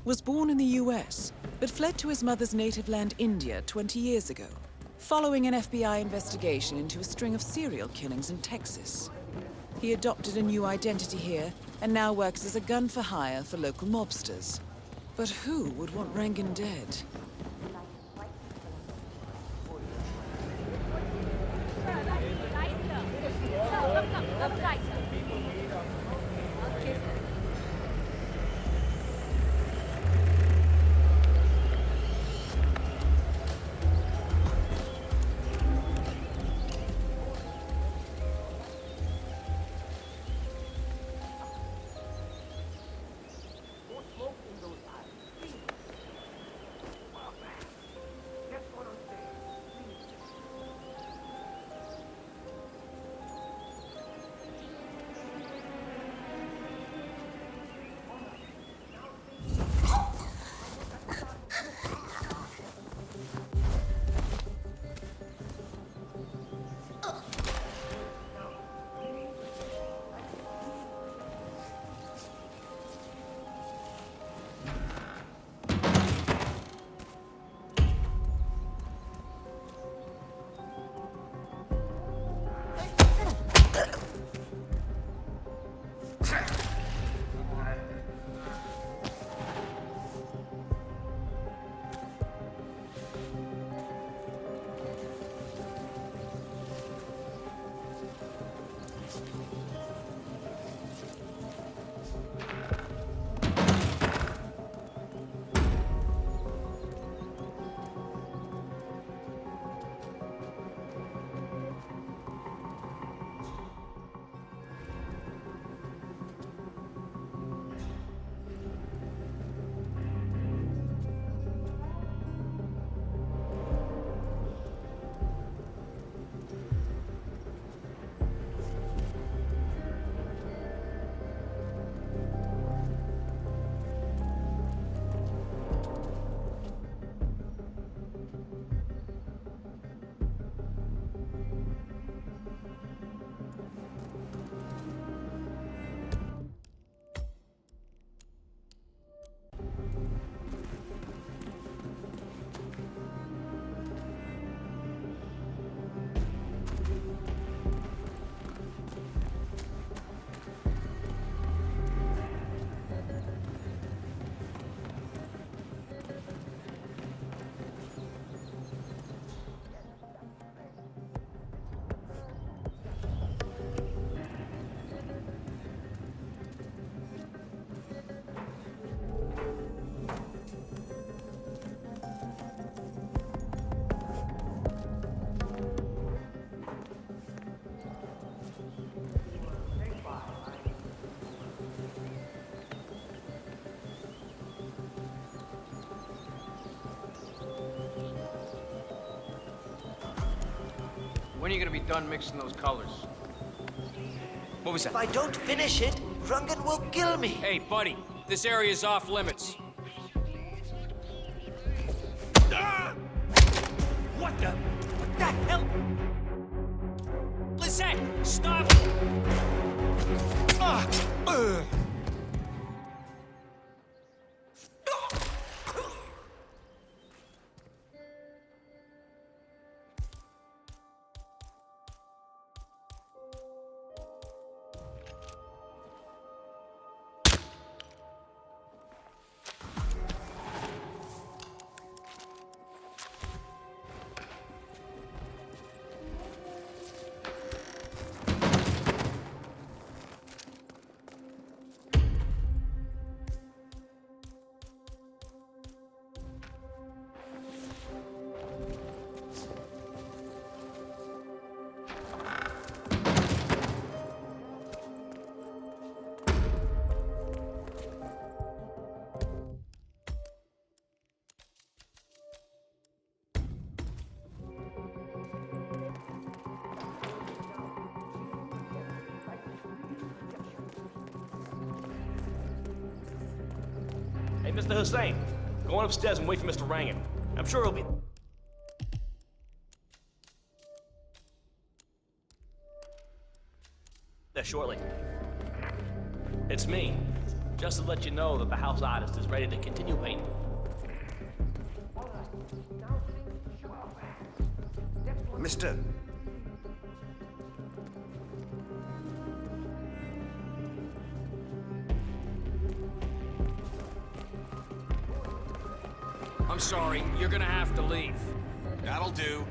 was born in the US, but fled to his mother's native land, India, 20 years ago, following an FBI investigation into a string of serial killings in Texas. He adopted a new identity here, and now works as a gun for hire for local mobsters. But who would want Rangan dead? When are you gonna be done mixing those colors? What was that? If I don't finish it, Rangan will kill me. Hey, buddy, this area is off limits. Ah! What the hell? Lizette, stop! Hey, Mr. Hussein, go on upstairs and wait for Mr. Rangan. I'm sure he'll be... there shortly. It's me. Just to let you know that the house artist is ready to continue painting. Mister. I'm sorry, you're gonna have to leave. That'll do.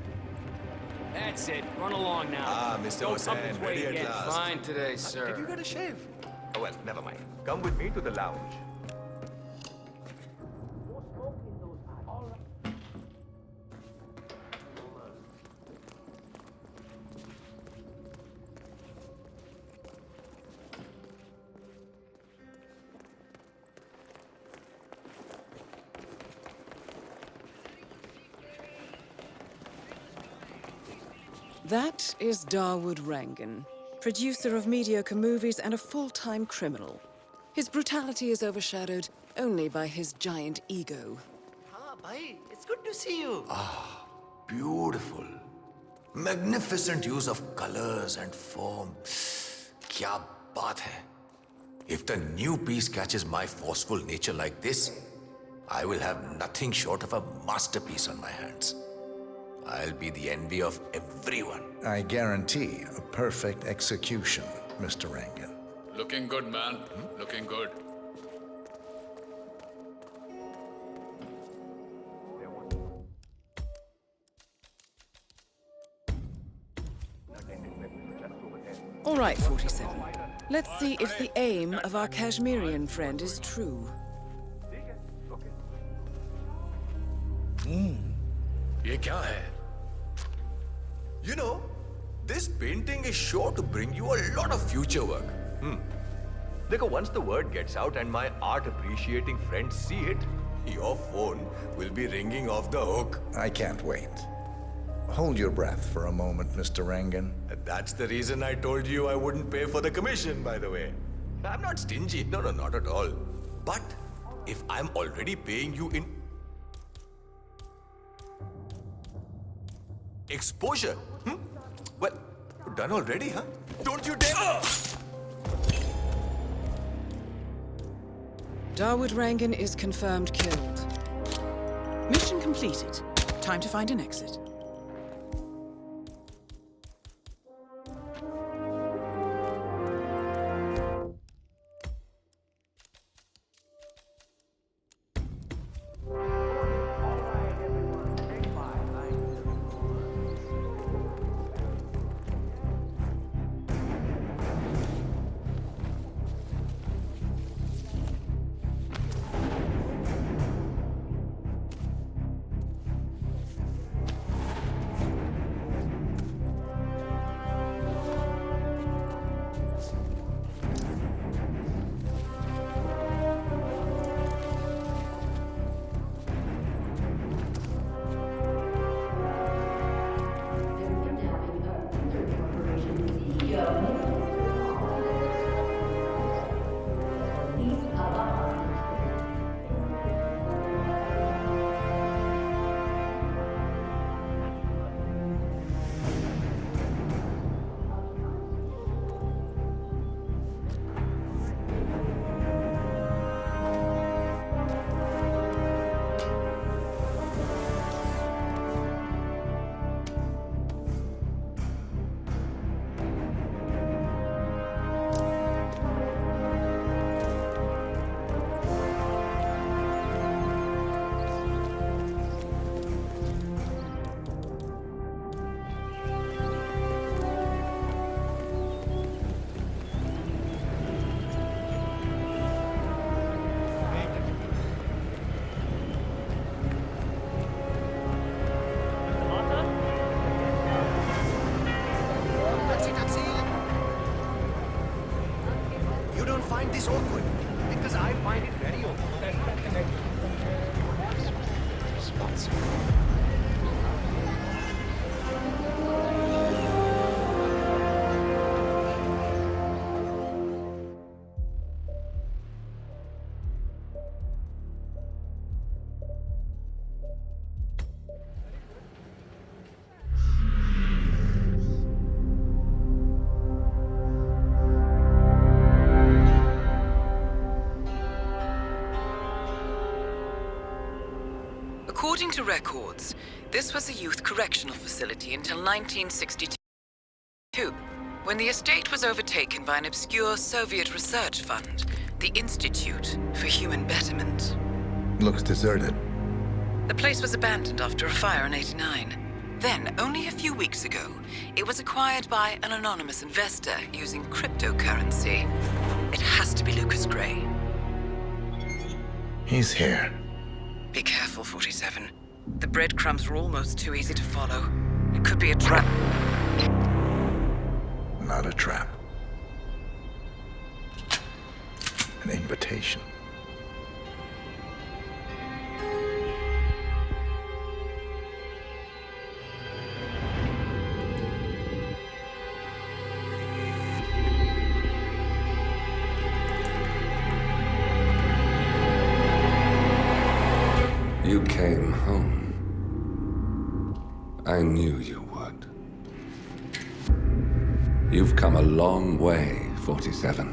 That's it, run along now. Ah, Mr. Don't come Hussain, this way ready at again. last. Fine today, Did you sir. get a shave? Oh well, never mind. Come with me to the lounge. That is Dawood Rangan, producer of mediocre movies and a full-time criminal. His brutality is overshadowed only by his giant ego. Ah, bhai, it's good to see you. Beautiful. Magnificent use of colors and form. Kya baat hai. If the new piece catches my forceful nature like this, I will have nothing short of a masterpiece on my hands. I'll be the envy of everyone. I guarantee a perfect execution, Mr. Rangan. Looking good, man. Looking good. All right, 47. Let's see if the aim of our Kashmirian friend is true. ये क्या है? You know, this painting is sure to bring you a lot of future work. Dekho, once the word gets out and my art appreciating friends see it, Your phone will be ringing off the hook. I can't wait. Hold your breath for a moment, Mr. Rangan. That's the reason I told you I wouldn't pay for the commission, by the way. I'm not stingy. No, not at all. But if I'm already paying you in exposure, well, done already, huh? Don't you dare! Dawood Rangan is confirmed killed. Mission completed. Time to find an exit. this awkward? Because I find it very awkward. According to records, this was a youth correctional facility until 1962, when the estate was overtaken by an obscure Soviet research fund, the Institute for Human Betterment. Looks deserted. The place was abandoned after a fire in '89. Then, only a few weeks ago, it was acquired by an anonymous investor using cryptocurrency. It has to be Lucas Gray. He's here. Be careful, 47. The breadcrumbs are almost too easy to follow. It could be a trap. Not a trap. An invitation. You came home. I knew you would. You've come a long way, 47.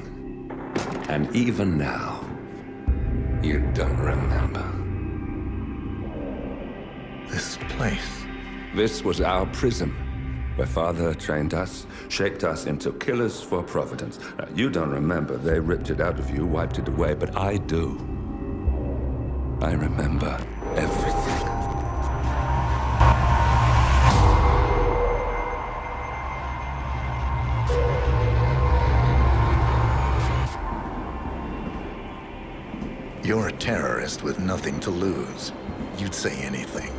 And even now, you don't remember. This place. This was our prison, where Father trained us, shaped us into killers for Providence. Now, you don't remember. They ripped it out of you, wiped it away, but I do. I remember everything. You're a terrorist with nothing to lose. You'd say anything.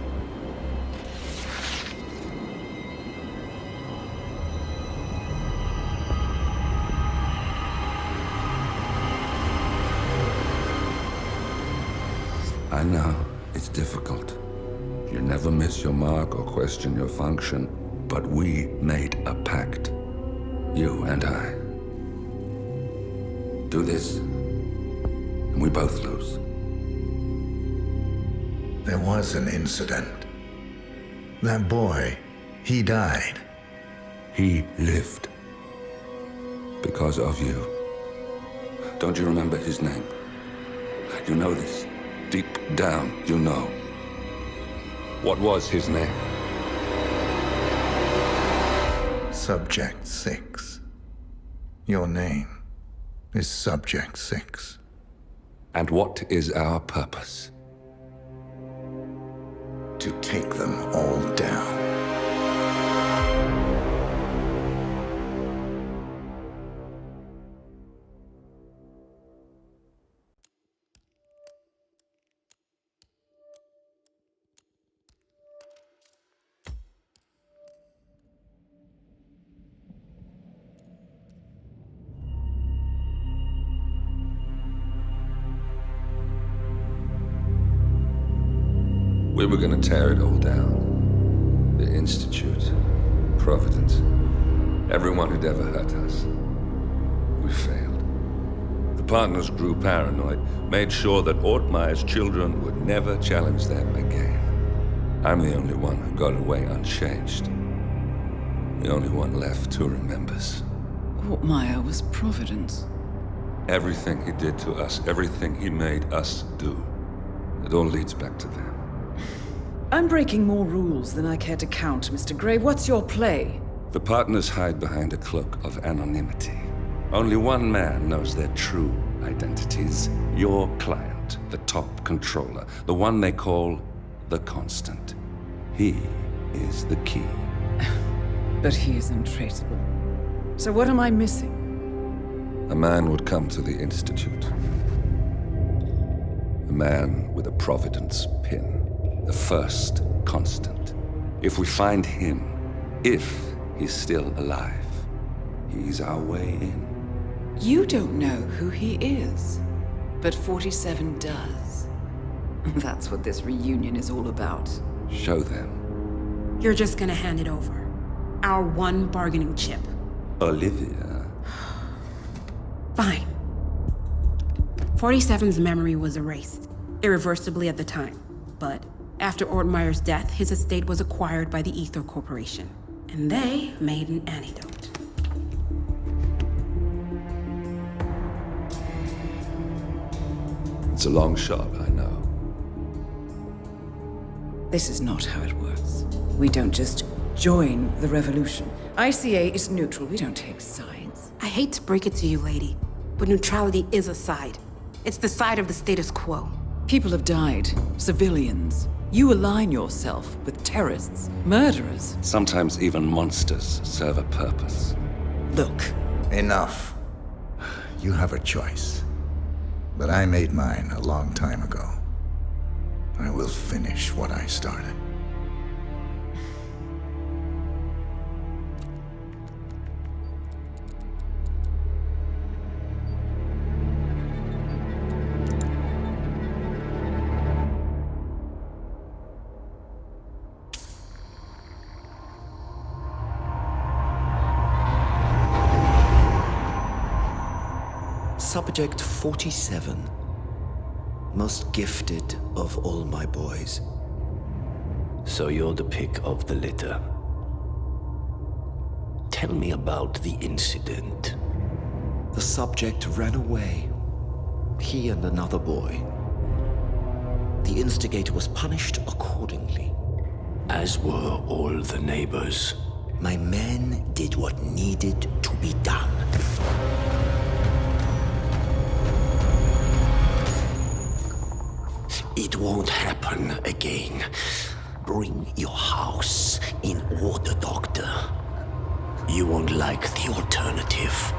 I know, it's difficult. You never miss your mark or question your function, but we made a pact. You and I. Do this, and we both lose. There was an incident. That boy, he died. He lived. Because of you. Don't you remember his name? You know this. Deep down, you know. What was his name? Subject 6. Your name is Subject 6. And what is our purpose? To take them all down. We were gonna tear it all down. The Institute, Providence, everyone who'd ever hurt us. We failed. The partners grew paranoid, made sure that Ortmeyer's children would never challenge them again. I'm the only one who got away unchanged. The only one left who remembers. Ortmeyer was Providence. Everything he did to us, everything he made us do, it all leads back to them. I'm breaking more rules than I care to count, Mr. Gray. What's your play? The partners hide behind a cloak of anonymity. Only one man knows their true identities. Your client, the top controller, the one they call the Constant. He is the key. But he is untraceable. So what am I missing? A man would come to the Institute. A man with a Providence pin. The first Constant. If we find him, if he's still alive, he's our way in. You don't know who he is, but 47 does. That's what this reunion is all about. Show them. You're just gonna hand it over. Our one bargaining chip. Olivia. Fine. 47's memory was erased, irreversibly at the time. But after Ortmeyer's death, his estate was acquired by the Ether Corporation. And they made an antidote. It's a long shot, I know. This is not how it works. We don't just join the revolution. ICA is neutral. We don't take sides. I hate to break it to you, lady, but neutrality is a side. It's the side of the status quo. People have died. Civilians. You align yourself with terrorists, murderers. Sometimes even monsters serve a purpose. Look. Enough. You have a choice. But I made mine a long time ago. I will finish what I started. Subject 47. Most gifted of all my boys. So you're the pick of the litter. Tell me about the incident. The subject ran away. He and another boy. The instigator was punished accordingly. As were all the neighbors. My men did what needed to be done. It won't happen again. Bring your house in order, Doctor. You won't like the alternative.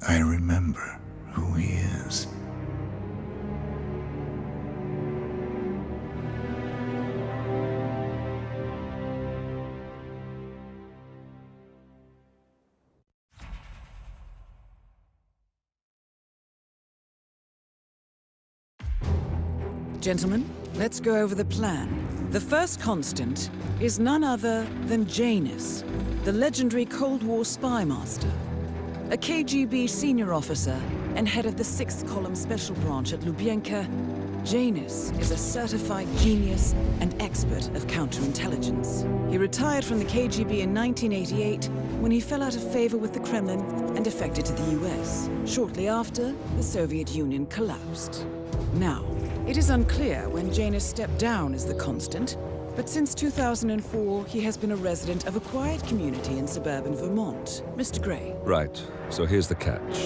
I remember who he is. Gentlemen, let's go over the plan. The first constant is none other than Janus, the legendary Cold War spy master. A KGB senior officer and head of the 6th Column Special Branch at Lubyanka, Janus is a certified genius and expert of counterintelligence. He retired from the KGB in 1988 when he fell out of favor with the Kremlin and defected to the US. Shortly after, the Soviet Union collapsed. Now, it is unclear when Janus stepped down as the constant, but since 2004, he has been a resident of a quiet community in suburban Vermont. Mr. Gray. Right. So here's the catch.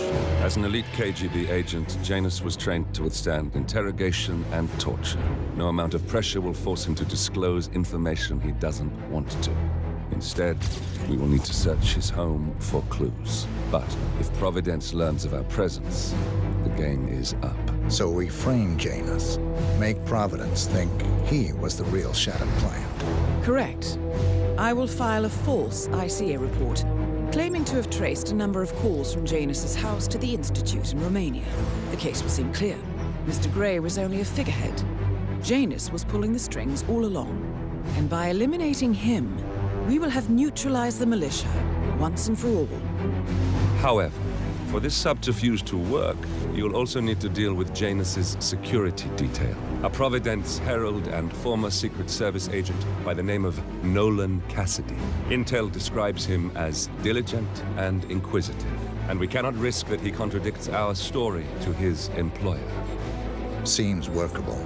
As an elite KGB agent, Janus was trained to withstand interrogation and torture. No amount of pressure will force him to disclose information he doesn't want to. Instead, we will need to search his home for clues. But if Providence learns of our presence, the game is up. So we frame Janus, make Providence think he was the real shattered client. Correct. I will file a false ICA report, claiming to have traced a number of calls from Janus's house to the Institute in Romania. The case will seem clear. Mr. Gray was only a figurehead. Janus was pulling the strings all along. And by eliminating him, we will have neutralized the militia, once and for all. However, for this subterfuge to work, you'll also need to deal with Janus's security detail. A Providence herald and former Secret Service agent by the name of Nolan Cassidy. Intel describes him as diligent and inquisitive, and we cannot risk that he contradicts our story to his employer. Seems workable.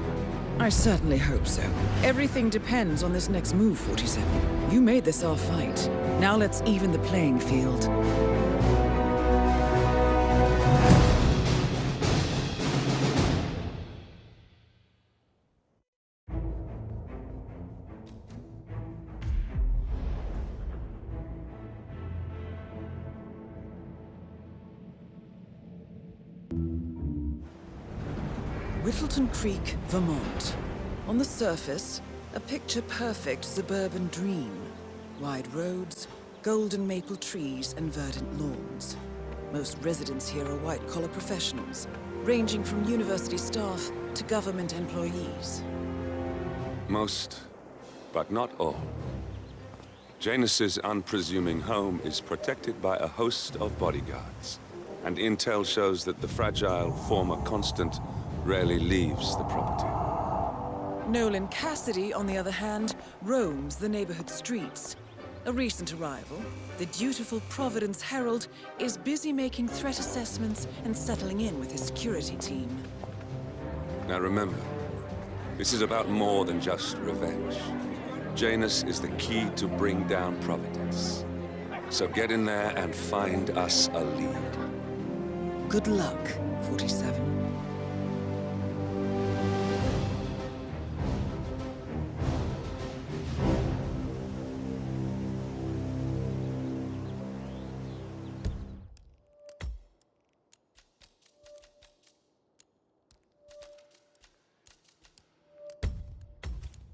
I certainly hope so. Everything depends on this next move, 47. You made this our fight. Now let's even the playing field. Whittleton Creek, Vermont. On the surface, a picture-perfect suburban dream. Wide roads, golden maple trees, and verdant lawns. Most residents here are white-collar professionals, ranging from university staff to government employees. Most, but not all. Janus's unpresuming home is protected by a host of bodyguards, and intel shows that the fragile former constant rarely leaves the property. Nolan Cassidy, on the other hand, roams the neighborhood streets. A recent arrival, the dutiful Providence Herald is busy making threat assessments and settling in with his security team. Now remember, this is about more than just revenge. Janus is the key to bring down Providence. So get in there and find us a lead. Good luck, 47.